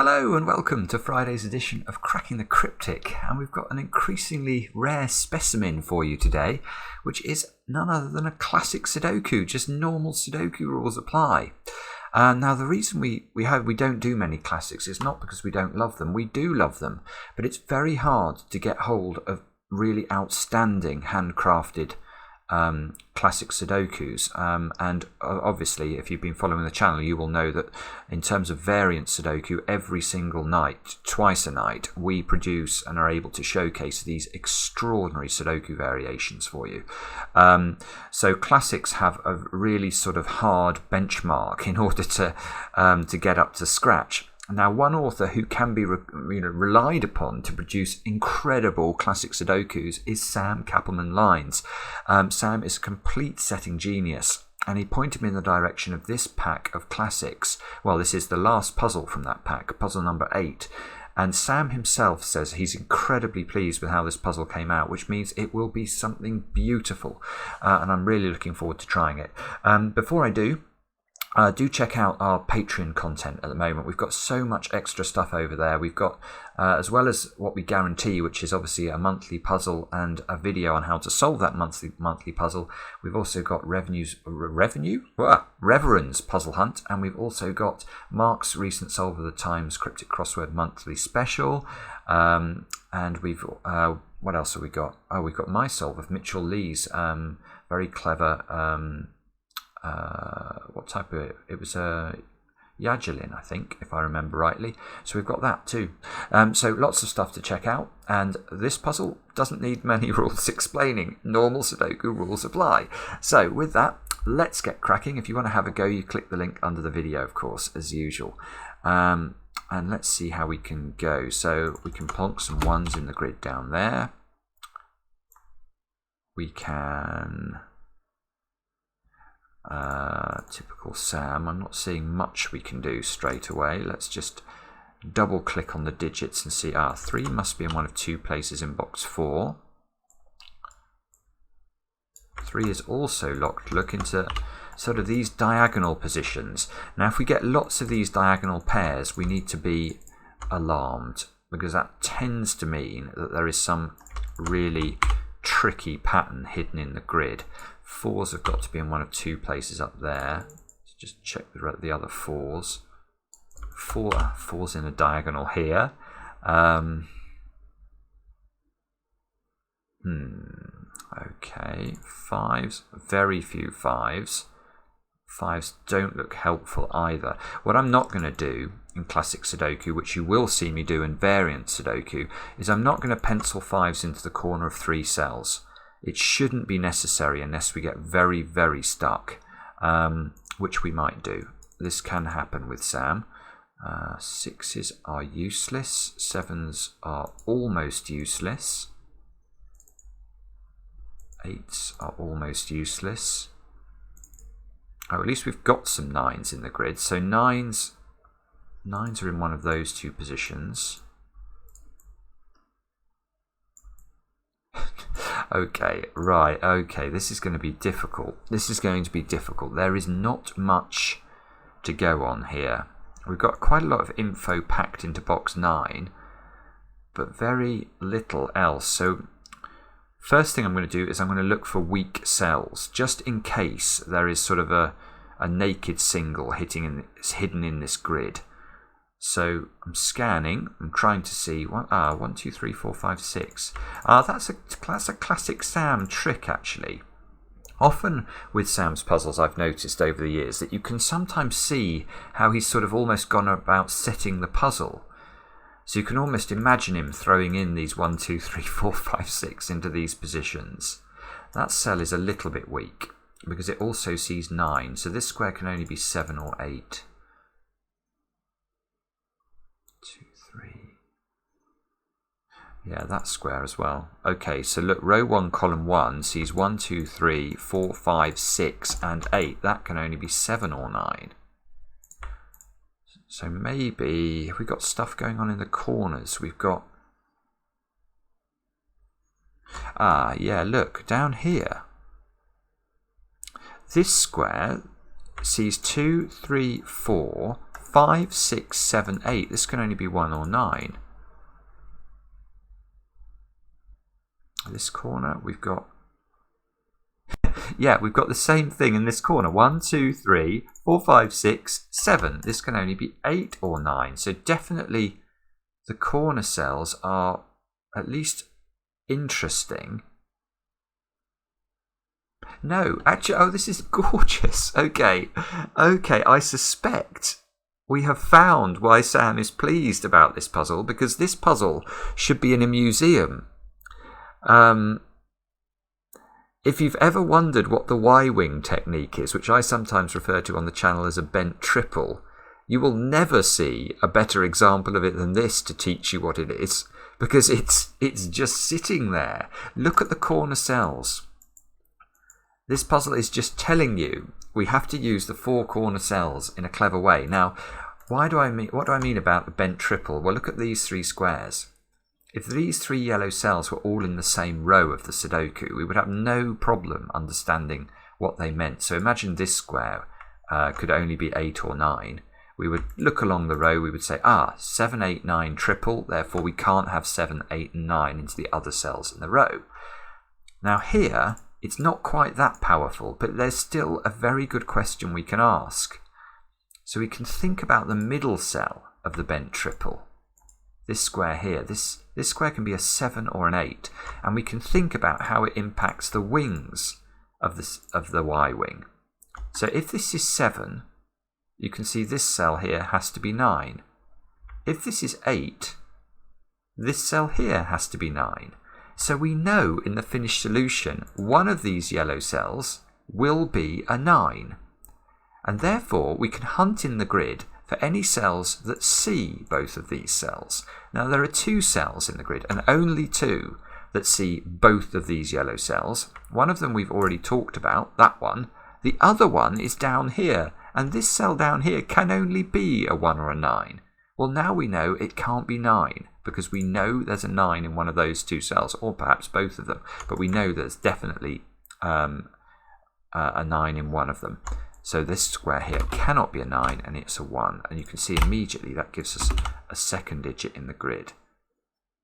Hello and welcome to Friday's edition of Cracking the Cryptic, and we've got an increasingly rare specimen for you today, which is none other than a classic Sudoku. Just normal Sudoku rules apply. Now the reason we don't do many classics is not because we don't love them. We do love them, but it's very hard to get hold of really outstanding handcrafted classic Sudokus, and obviously if you've been following the channel you will know that in terms of variant Sudoku, every single night, twice a night, we produce and are able to showcase these extraordinary Sudoku variations for you. So classics have a really sort of hard benchmark in order to get up to scratch. Now, one author who can be relied upon to produce incredible classic Sudokus is Sam Cappleman-Lynes. Sam is a complete setting genius, and he pointed me in the direction of this pack of classics. Well, this is the last puzzle from that pack, puzzle number 8. And Sam himself says he's incredibly pleased with how this puzzle came out, which means it will be something beautiful. And I'm really looking forward to trying it. Before I do check out our Patreon content at the moment. We've got so much extra stuff over there. We've got, as well as what we guarantee, which is obviously a monthly puzzle and a video on how to solve that monthly puzzle. We've also got Reverend's Puzzle Hunt, and we've also got Mark's recent Solve of the Times Cryptic Crossword Monthly Special. And we've, what else have we got? Oh, we've got My Solve of Mitchell Lee's very clever... what type of it was Yagilin, I think, if I remember rightly. So we've got that too. So lots of stuff to check out, and this puzzle doesn't need many rules explaining. Normal Sudoku rules apply. So with that, let's get cracking. If you want to have a go, you click the link under the video, of course, as usual. And let's see how we can go. So we can plonk some ones in the grid down there. We can... typical Sam. I'm not seeing much we can do straight away. Let's just double click on the digits and see. 3 must be in one of 2 places in box 4. 3 is also locked. Look into sort of these diagonal positions. Now if we get lots of these diagonal pairs, we need to be alarmed, because that tends to mean that there is some really tricky pattern hidden in the grid. 4s have got to be in one of 2 places up there. Let's just check the other 4s. 4's in a diagonal here. Okay, 5s, very few 5s. 5s don't look helpful either. What I'm not going to do in classic Sudoku, which you will see me do in variant Sudoku, is I'm not going to pencil 5s into the corner of 3 cells. It shouldn't be necessary unless we get very, very stuck, which we might do. This can happen with Sam. 6s are useless. 7s are almost useless. 8s are almost useless. Oh, at least we've got some 9s in the grid. So 9s are in one of those 2 positions. Okay, right, okay, this is going to be difficult. There is not much to go on here. We've got quite a lot of info packed into box 9, but very little else. So first thing I'm going to do is I'm going to look for weak cells, just in case there is sort of a naked single hidden in this grid. So I'm scanning. I'm trying to see 1, 2, 3, 4, 5, 6. That's a classic Sam trick, actually. Often with Sam's puzzles, I've noticed over the years that you can sometimes see how he's sort of almost gone about setting the puzzle. So you can almost imagine him throwing in these 1, 2, 3, 4, 5, 6 into these positions. That cell is a little bit weak because it also sees 9. So this square can only be 7 or 8. 2, 3. Yeah, that square as well. Okay, so look, row 1, column 1 sees 1, 2, 3, 4, 5, 6, and 8. That can only be 7 or 9. So maybe if we've got stuff going on in the corners, we've got... yeah, look, down here. This square sees 2, 3, 4, 5, 6, 7, 8. This can only be 1 or 9. This corner, we've got... yeah, we've got the same thing in this corner. 1, 2, 3, 4, 5, 6, 7. This can only be 8 or 9. So definitely the corner cells are at least interesting. No, actually, oh, this is gorgeous. Okay, I suspect we have found why Sam is pleased about this puzzle, because this puzzle should be in a museum. If you've ever wondered what the Y-wing technique is, which I sometimes refer to on the channel as a bent triple, you will never see a better example of it than this to teach you what it is, because it's just sitting there. Look at the corner cells. This puzzle is just telling you we have to use the 4 corner cells in a clever way. Now, what do I mean about the bent triple? Well, look at these 3 squares. If these 3 yellow cells were all in the same row of the Sudoku, we would have no problem understanding what they meant. So imagine this square could only be 8 or 9. We would look along the row, we would say, 7, 8, 9 triple, therefore we can't have 7, 8 and 9 into the other cells in the row. Now here, it's not quite that powerful, but there's still a very good question we can ask. So we can think about the middle cell of the bent triple. This square here, this square can be a 7 or an 8, and we can think about how it impacts the wings of the Y-wing. So if this is 7, you can see this cell here has to be 9. If this is 8, this cell here has to be 9. So we know in the finished solution one of these yellow cells will be a 9. And therefore we can hunt in the grid for any cells that see both of these cells. Now there are 2 cells in the grid, and only 2 that see both of these yellow cells. One of them we've already talked about, that one. The other one is down here, and this cell down here can only be a 1 or a 9. Well, now we know it can't be 9, because we know there's a 9 in one of those 2 cells, or perhaps both of them, but we know there's definitely a 9 in one of them. So this square here cannot be a 9, and it's a 1. And you can see immediately that gives us a second digit in the grid.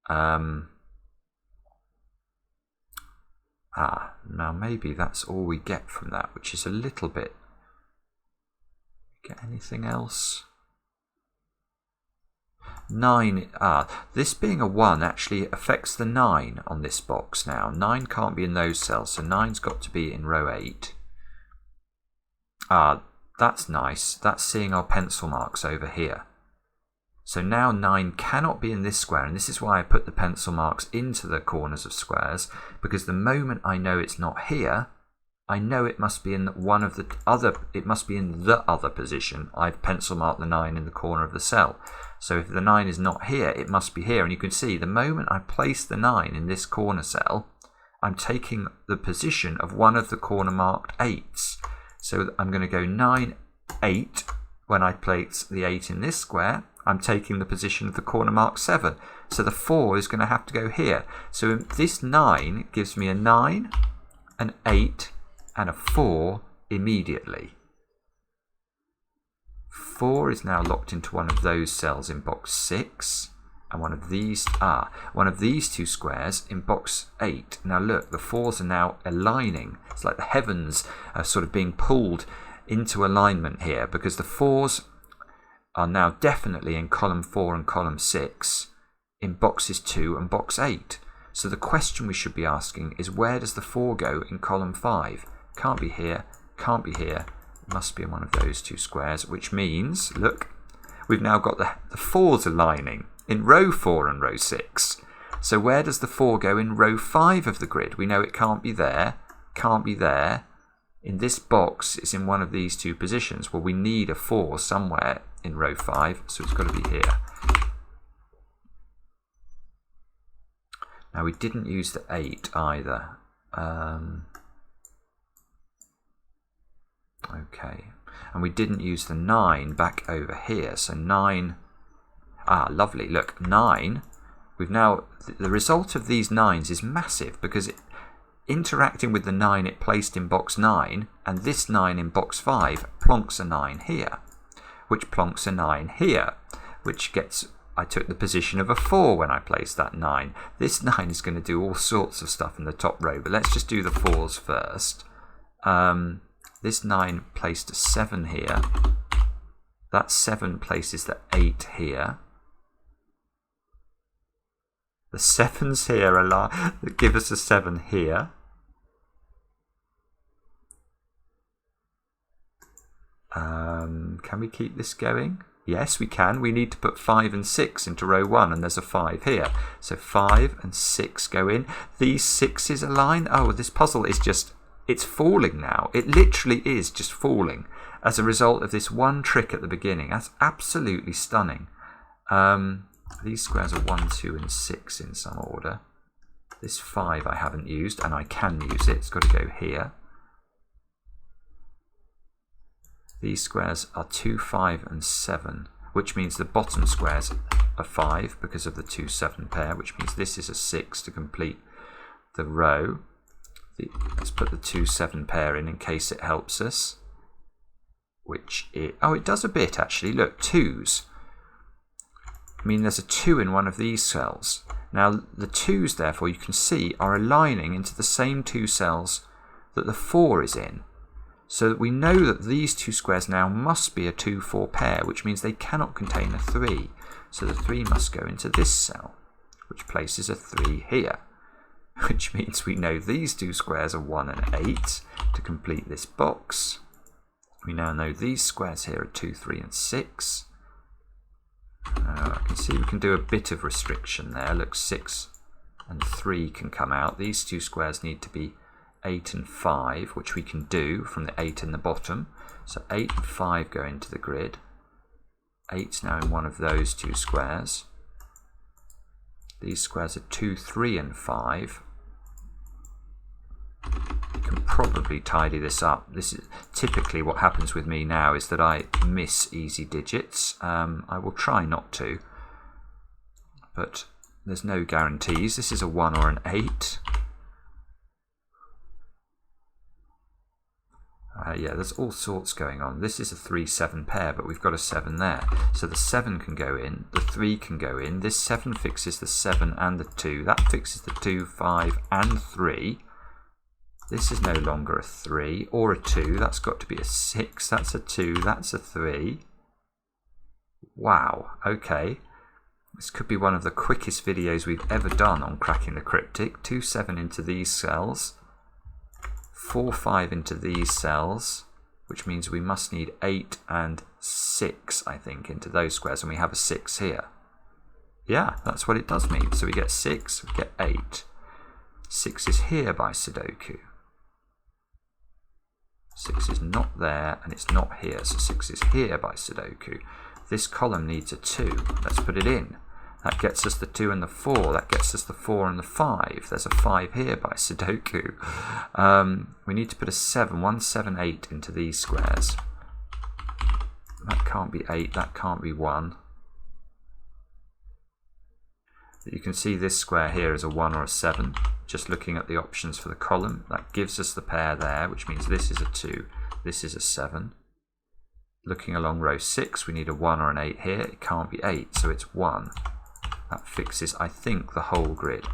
Now maybe that's all we get from that, which is a little bit... Get anything else? 9, this being a 1 actually affects the 9 on this box now. 9 can't be in those cells, so 9's got to be in row 8. That's nice. That's seeing our pencil marks over here. So now 9 cannot be in this square, and this is why I put the pencil marks into the corners of squares, because the moment I know it's not here, I know it must be in one of the other, it must be in the other position. I've pencil marked the 9 in the corner of the cell. So if the 9 is not here, it must be here. And you can see the moment I place the 9 in this corner cell, I'm taking the position of one of the corner marked 8s. So I'm going to go 9, 8. When I place the 8 in this square, I'm taking the position of the corner marked 7. So the 4 is going to have to go here. So this 9 gives me a 9, an 8, and a 4 immediately. 4 is now locked into one of those cells in box 6, and one of these 2 squares in box 8. Now look, the 4s are now aligning. It's like the heavens are sort of being pulled into alignment here, because the 4s are now definitely in column 4 and column 6 in boxes 2 and box 8. So the question we should be asking is, where does the 4 go in column 5? Can't be here, can't be here. It must be in one of those 2 squares, which means, look, we've now got the 4s aligning in row 4 and row 6. So where does the 4 go in row 5 of the grid? We know it can't be there, can't be there. In this box, it's in one of these 2 positions. Well, we need a 4 somewhere in row 5, so it's got to be here. Now, we didn't use the 8 either. Okay, and we didn't use the 9 back over here. So 9, lovely. Look, 9. We've now, the result of these 9s is massive, because interacting with the 9 it placed in box 9 and this 9 in box 5 plonks a 9 here. which plonks a 9 here, which gets, I took the position of a 4 when I placed that 9. This 9 is going to do all sorts of stuff in the top row, but let's just do the 4s first. This 9 placed a 7 here. That 7 places the 8 here. The 7s here give us a 7 here. Can we keep this going? Yes, we can. We need to put 5 and 6 into row 1, and there's a 5 here. So 5 and 6 go in. These 6s align. Oh, this puzzle is just, it's falling now. It literally is just falling as a result of this one trick at the beginning. That's absolutely stunning. These squares are 1, 2 and 6 in some order. This 5 I haven't used, and I can use it. It's got to go here. These squares are 2, 5 and 7, which means the bottom squares are 5 because of the 2, 7 pair, which means this is a 6 to complete the row. Let's put the 2, 7 pair in case it helps us. Oh, it does a bit actually. Look, 2s. I mean, there's a 2 in one of these cells. Now, the 2s, therefore, you can see are aligning into the same 2 cells that the 4 is in. So that we know that these 2 squares now must be a 2, 4 pair, which means they cannot contain a 3. So the 3 must go into this cell, which places a 3 here. Which means we know these 2 squares are 1 and 8 to complete this box. We now know these squares here are 2, 3 and 6. I can see we can do a bit of restriction there. Look, 6 and 3 can come out. These 2 squares need to be 8 and 5, which we can do from the 8 in the bottom. So 8 and 5 go into the grid. 8's now in one of those 2 squares. These squares are 2, 3 and 5. You can probably tidy this up. This is typically what happens with me now, is that I miss easy digits. I will try not to, but there's no guarantees. This is a 1 or an 8. Yeah, there's all sorts going on. This is a 3, 7 pair, but we've got a 7 there. So the 7 can go in, the 3 can go in. This 7 fixes the 7 and the 2. That fixes the 2, 5 and 3. This is no longer a 3 or a 2. That's got to be a 6. That's a 2. That's a 3. Wow, okay. This could be one of the quickest videos we've ever done on cracking the cryptic. 2, 7 into these cells. 4, 5 into these cells, which means we must need 8 and 6, I think, into those squares, and we have a 6 here. Yeah, that's what it does mean. So we get 6, we get 8. 6 is here by Sudoku. 6 is not there, and it's not here, so 6 is here by Sudoku. This column needs a 2. Let's put it in. That gets us the 2 and the 4. That gets us the 4 and the 5. There's a 5 here by Sudoku. We need to put a 7, 1, 7, 8 into these squares. That can't be 8. That can't be 1. You can see this square here is a 1 or a 7. Just looking at the options for the column, that gives us the pair there, which means this is a 2, this is a 7. Looking along row 6, we need a 1 or an 8 here. It can't be 8, so it's 1. That fixes, I think, the whole grid.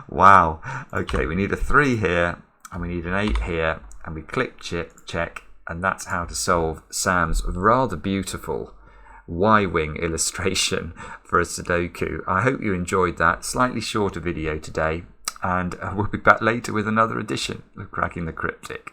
Wow. Okay, we need a 3 here, and we need an 8 here, and we click check, and that's how to solve Sam's rather beautiful Y-wing illustration for a Sudoku. I hope you enjoyed that. Slightly shorter video today, and we'll be back later with another edition of Cracking the Cryptic.